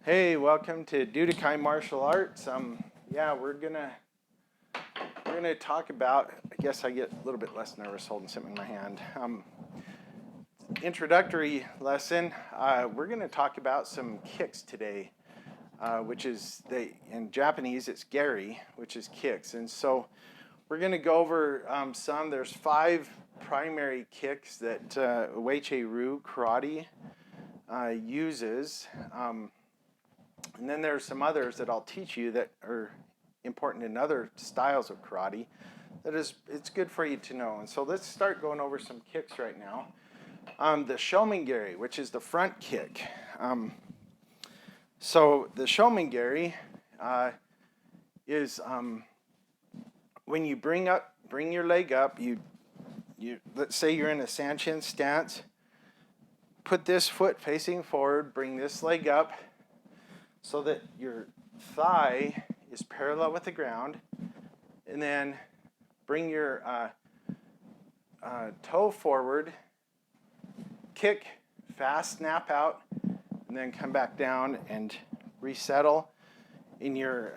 Hey, welcome to Doteki Martial Arts. Yeah, we're gonna talk about. I guess I get a little bit less nervous holding something in my hand. Introductory lesson. We're gonna talk about some kicks today, which is in Japanese it's geri, which is kicks, and so we're gonna go over some. There's 5 primary kicks that Uechi-Ryu karate uses. And then there's some others that I'll teach you that are important in other styles of karate. It's good for you to know. And so let's start going over some kicks right now. The shomengari, which is the front kick. So the shomengari is when you bring your leg up. You let's say you're in a sanchin stance. Put this foot facing forward. Bring this leg up, so that your thigh is parallel with the ground, and then bring your toe forward, kick, fast snap out, and then come back down and resettle in your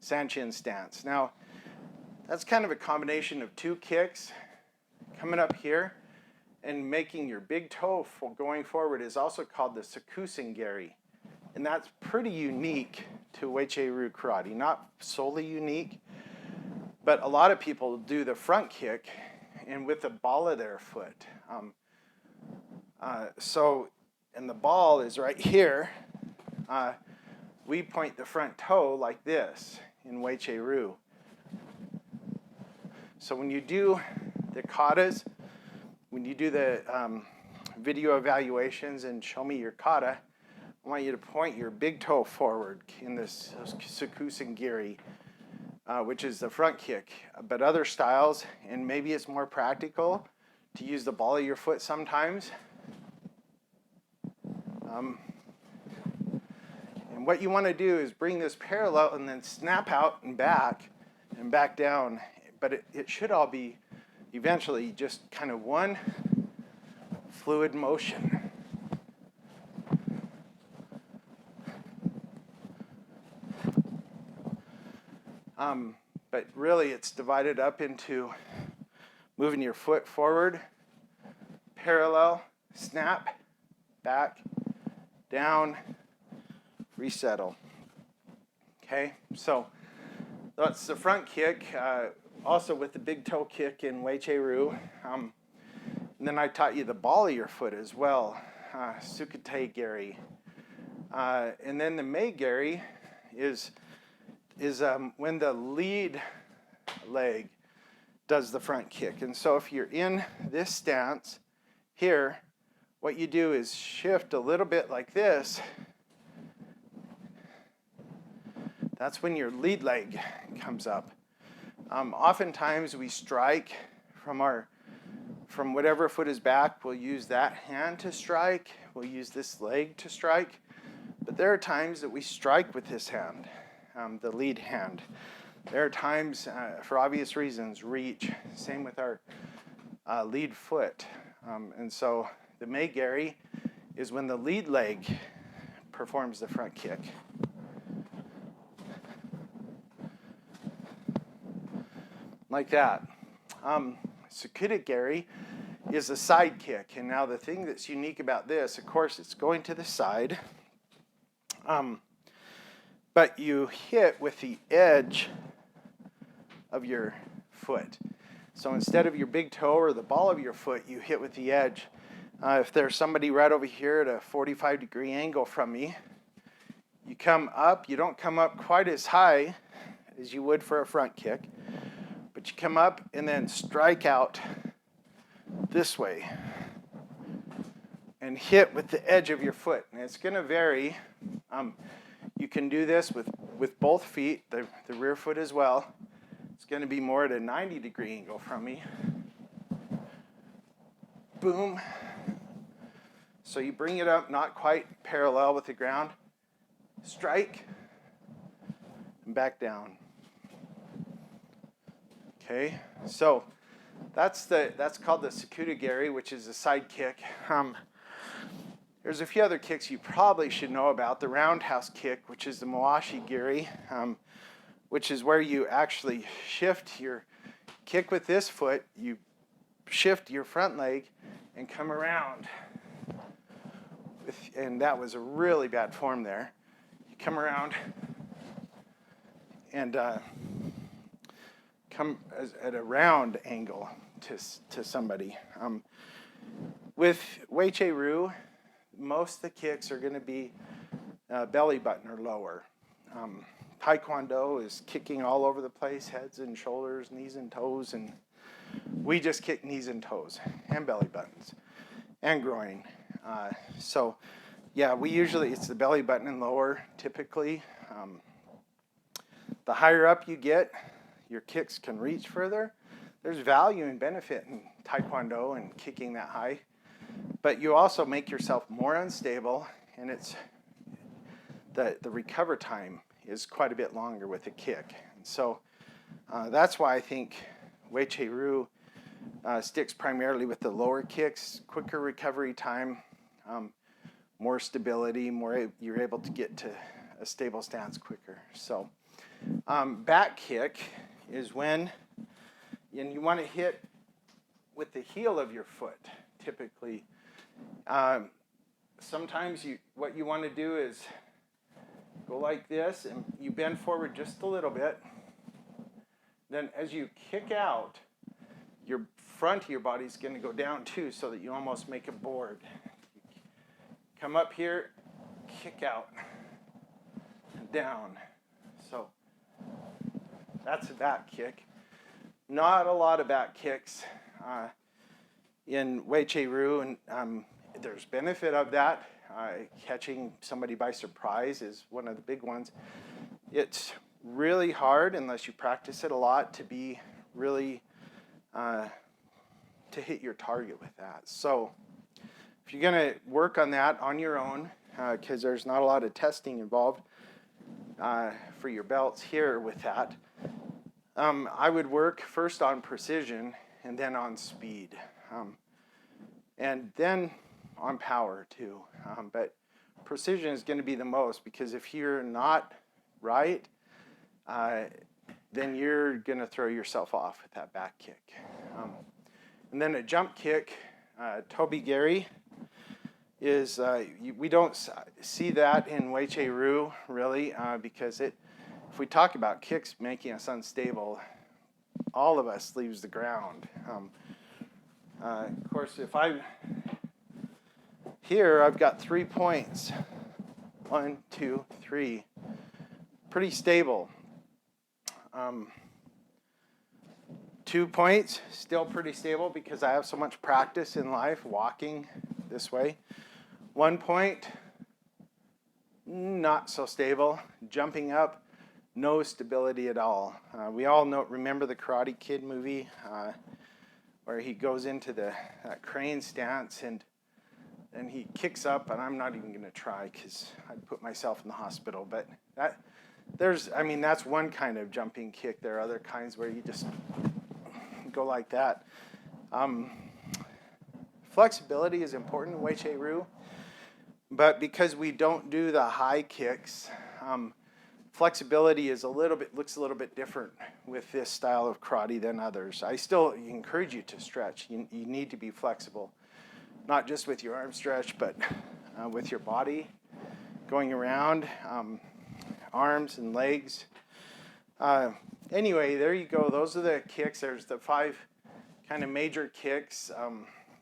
sanchin stance. Now, that's kind of a combination of 2 kicks. Coming up here and making your big toe going forward is also called the sakusengari. And that's pretty unique to Uechi-Ryu karate. Not solely unique, but a lot of people do the front kick and with the ball of their foot. And the ball is right here. We point the front toe like this in Uechi-Ryu. So when you do the katas, when you do the video evaluations and show me your kata, I want you to point your big toe forward in this sakusengari, which is the front kick. But other styles, and maybe it's more practical to use the ball of your foot sometimes. And what you want to do is bring this parallel and then snap out and back down. But it should all be eventually just kind of one fluid motion. But really it's divided up into moving your foot forward, parallel, snap, back, down, resettle. Okay, so that's the front kick. Also with the big toe kick in Uechi-Ryu. And then I taught you the ball of your foot as well, sukute-gari. And then the mei-gari is when the lead leg does the front kick. And so if you're in this stance here, what you do is shift a little bit like this. That's when your lead leg comes up. Oftentimes we strike from whatever foot is back. We'll use that hand to strike. We'll use this leg to strike. But there are times that we strike with this hand, the lead hand. There are times, for obvious reasons, reach. Same with our lead foot. And so the mei-gari is when the lead leg performs the front kick. Like that. Sukute-gari is a side kick. And now the thing that's unique about this, of course, it's going to the side. But you hit with the edge of your foot. So instead of your big toe or the ball of your foot, you hit with the edge. If there's somebody right over here at a 45-degree angle from me, you come up. You don't come up quite as high as you would for a front kick. But you come up and then strike out this way and hit with the edge of your foot. And it's going to vary. You can do this with both feet, the rear foot as well. It's going to be more at a 90-degree angle from me. Boom. So you bring it up not quite parallel with the ground. Strike and back down. Okay, so that's called the sukute-gari, which is a side kick. There's a few other kicks you probably should know about. The roundhouse kick, which is the Moashi-giri, which is where you actually shift your kick with this foot. You shift your front leg and come around. And that was a really bad form there. You come around and come at a round angle to somebody. With Uechi-Ryu, most of the kicks are going to be belly button or lower. Tae Kwon Do is kicking all over the place, heads and shoulders, knees and toes, and we just kick knees and toes and belly buttons and groin. So yeah, it's the belly button and lower typically. The higher up you get, your kicks can reach further. There's value and benefit in Tae Kwon Do and kicking that high. But you also make yourself more unstable, and it's the recover time is quite a bit longer with a kick. And so that's why I think Uechi-Ryu sticks primarily with the lower kicks, quicker recovery time, more stability, you're able to get to a stable stance quicker. So back kick is when you want to hit with the heel of your foot, typically. Sometimes what you want to do is go like this, and you bend forward just a little bit. Then as you kick out, your front of your body is going to go down too, so that you almost make a board. Come up here, kick out, and down. So that's a back kick. Not a lot of back kicks in Uechi-Ryu, and there's benefit of that. Catching somebody by surprise is one of the big ones. It's really hard, unless you practice it a lot, to be really to hit your target with that. So if you're going to work on that on your own, because there's not a lot of testing involved for your belts here with that, I would work first on precision and then on speed, and then on power too. But precision is going to be the most, because if you're not right, then you're going to throw yourself off with that back kick. And then a jump kick, Tobi-geri, is we don't see that in Uechi-Ryu really, because if we talk about kicks making us unstable, all of us leaves the ground. Of course, if I've got 3 points. 1, 2, 3. Pretty stable. 2 points, still pretty stable because I have so much practice in life walking this way. 1 point, not so stable. Jumping up, no stability at all. We all remember the Karate Kid movie where he goes into that crane stance and he kicks up, and I'm not even going to try because I'd put myself in the hospital. But that's one kind of jumping kick. There are other kinds where you just go like that. Flexibility is important in Uechi-Ryu, but because we don't do the high kicks, flexibility looks a little bit different with this style of karate than others. I still encourage you to stretch. You need to be flexible, not just with your arm stretch, but with your body going around, arms and legs. Anyway, there you go. Those are the kicks. There's the 5 kind of major kicks.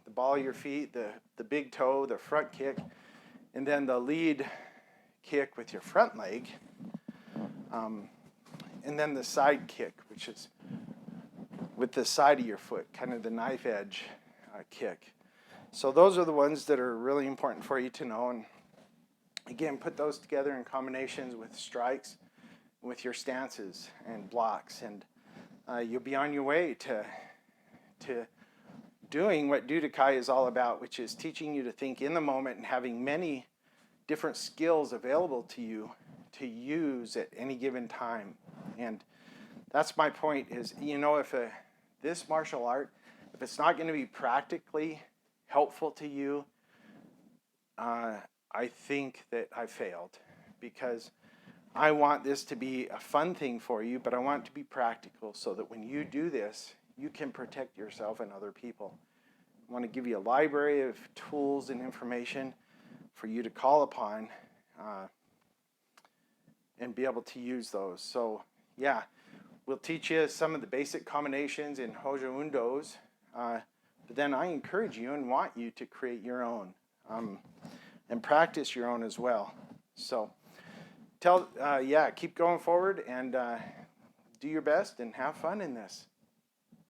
The ball of your feet, the big toe, the front kick, and then the lead kick with your front leg. And then the side kick, which is with the side of your foot, kind of the knife edge kick. So those are the ones that are really important for you to know. And again, put those together in combinations with strikes, with your stances and blocks, and you'll be on your way to doing what Dotekai is all about, which is teaching you to think in the moment and having many different skills available to you to use at any given time. And that's my point is, if this martial art, if it's not going to be practically helpful to you, I think that I failed, because I want this to be a fun thing for you, but I want it to be practical so that when you do this, you can protect yourself and other people. I want to give you a library of tools and information for you to call upon and be able to use those. So yeah, we'll teach you some of the basic combinations in Hojo Undos, but then I encourage you and want you to create your own and practice your own as well. So keep going forward and do your best and have fun in this.